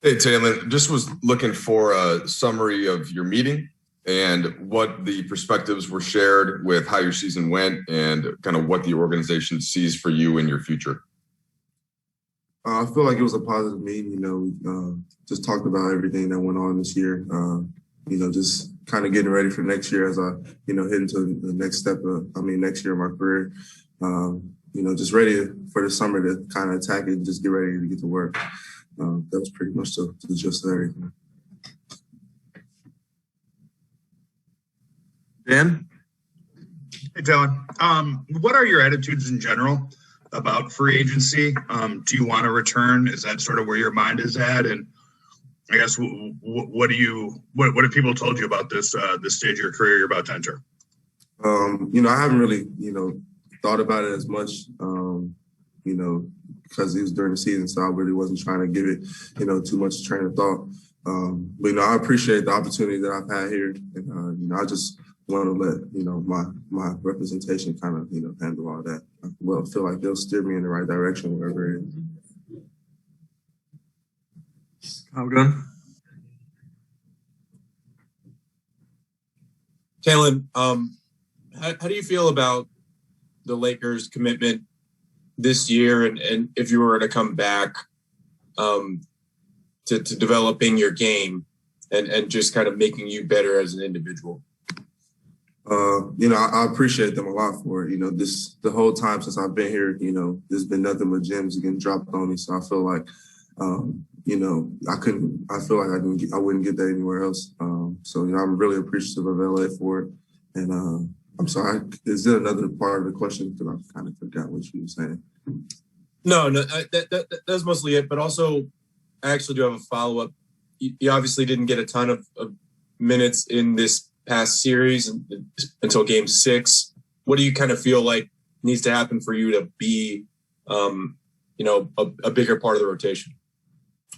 Hey, Talen, just was looking for a summary of your meeting and what the perspectives were shared with how your season went and kind of what the organization sees for you in your future. I feel like it was a positive meeting. Just talked about everything that went on this year. Just kind of getting ready for next year as I, head into the next step next year of my career. Just ready for the summer to kind of attack it and just get ready to get to work. That was pretty much the gist of everything. Dan? Hey, Talen. What are your attitudes in general about free agency? Do you want to return? Is that sort of where your mind is at? And I guess what have people told you about this stage of your career you're about to enter? I haven't really thought about it as much. Because it was during the season, so I really wasn't trying to give it too much train of thought. But I appreciate the opportunity that I've had here, and I just want to let my representation kind of handle all that. I feel like they'll steer me in the right direction, wherever it is. How good? Talen, how do you feel about the Lakers' commitment this year, and if you were to come back to developing your game and just kind of making you better as an individual? I appreciate them a lot for it. The whole time since I've been here, there's been nothing but gems getting dropped on me. So I feel like, I wouldn't get that anywhere else. I'm really appreciative of LA for it. And I'm sorry, is there another part of the question? Because I kind of forgot what you were saying. No, that's mostly it. But also, I actually do have a follow-up. You obviously didn't get a ton of minutes in this past series until Game 6. What do you kind of feel like needs to happen for you to be, a bigger part of the rotation?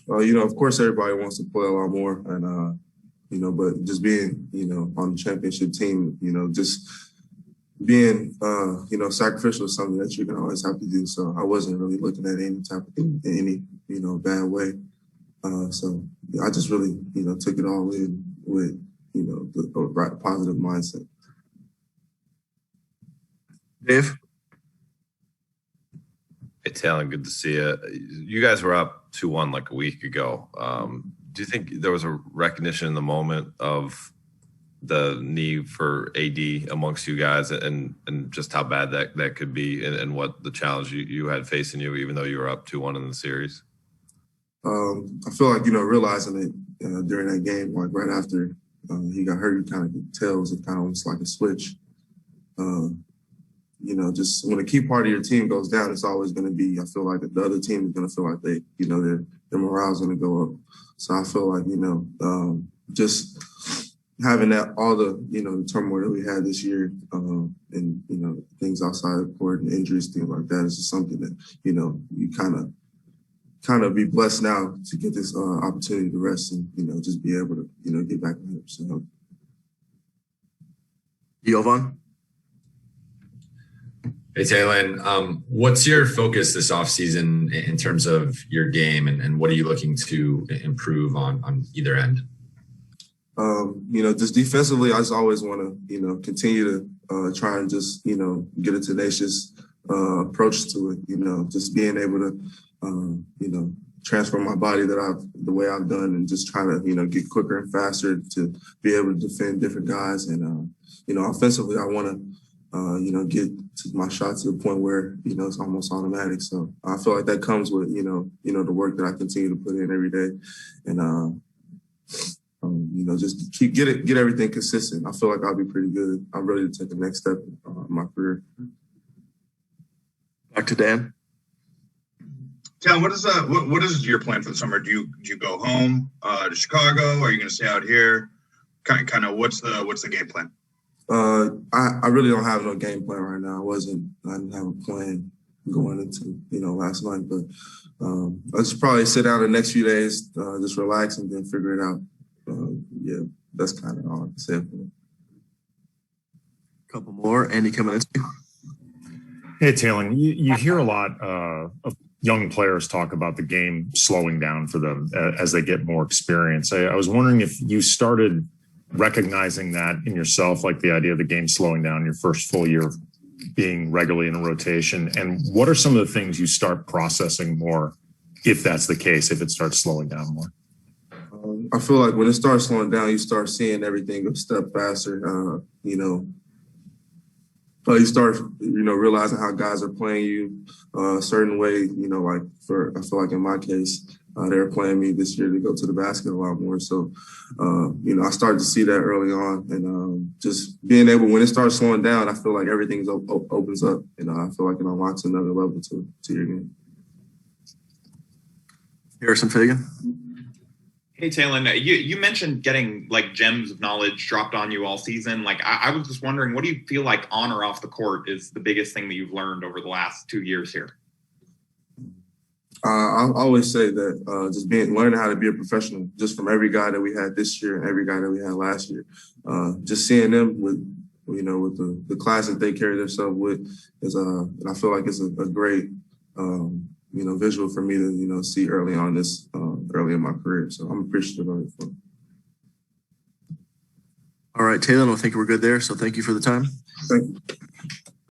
Of course, everybody wants to play a lot more, and but just being, on the championship team, just being, sacrificial is something that you can always have to do. So I wasn't really looking at any type of thing in any, bad way. So I just really, took it all in with, the right positive mindset. Dave? Hey, Talen, good to see you. You guys were up 2-1 like a week ago. Do you think there was a recognition in the moment of the need for AD amongst you guys and just how bad that could be and what the challenge you had facing you, even though you were up 2-1 in the series? I feel like, realizing it during that game, like right after he got hurt, you kind of could tell it was kind of almost like a switch. Just when a key part of your team goes down, it's always going to be, I feel like the other team is going to feel like their morale is going to go up. So I feel like, just having that, all the, the turmoil that we had this year, and, things outside of the court and injuries, things like that, is just something that, you kind of be blessed now to get this opportunity to rest and, just be able to, get back 100%. Jovan? Hey, Talen, what's your focus this offseason in terms of your game, and what are you looking to improve on either end? Just defensively, I just always want to, continue to try and just, get a tenacious approach to it, just being able to, transfer my body the way I've done and just trying to, get quicker and faster to be able to defend different guys. And, offensively, I want to, get to my shot to the point where, it's almost automatic. So I feel like that comes with, the work that I continue to put in every day. And, just get everything consistent. I feel like I'll be pretty good. I'm ready to take the next step in my career. Back to Dan. Tal, what is your plan for the summer? Do you go home to Chicago? Are you going to stay out here? Kind of what's the game plan? I really don't have no game plan right now. I didn't have a plan going into last night, but I'll just probably sit down the next few days, just relax and then figure it out. That's kind of all I can say for it. Couple more. Andy coming in. Hey, Talen, you hear a lot of young players talk about the game slowing down for them as they get more experience. I was wondering if you started recognizing that in yourself, like the idea of the game slowing down your first full year of being regularly in a rotation. And what are some of the things you start processing more if that's the case, if it starts slowing down more? I feel like when it starts slowing down, you start seeing everything a step faster. You start, realizing how guys are playing you a certain way. I feel like in my case, they were playing me this year to go to the basket a lot more. So, I started to see that early on, and just being able, when it starts slowing down, I feel like everything opens up. I feel like it unlocks another level to your game. Harrison Fagan. Hey, Talen, you mentioned getting like gems of knowledge dropped on you all season. Like, I was just wondering, what do you feel like on or off the court is the biggest thing that you've learned over the last 2 years here? I always say that just learning how to be a professional, just from every guy that we had this year and every guy that we had last year, just seeing them with the class that they carry themselves with is, and I feel like it's a great, visual for me to, see early in my career. So I'm appreciative of it. All right, Talen, I think we're good there. So thank you for the time. Thank you.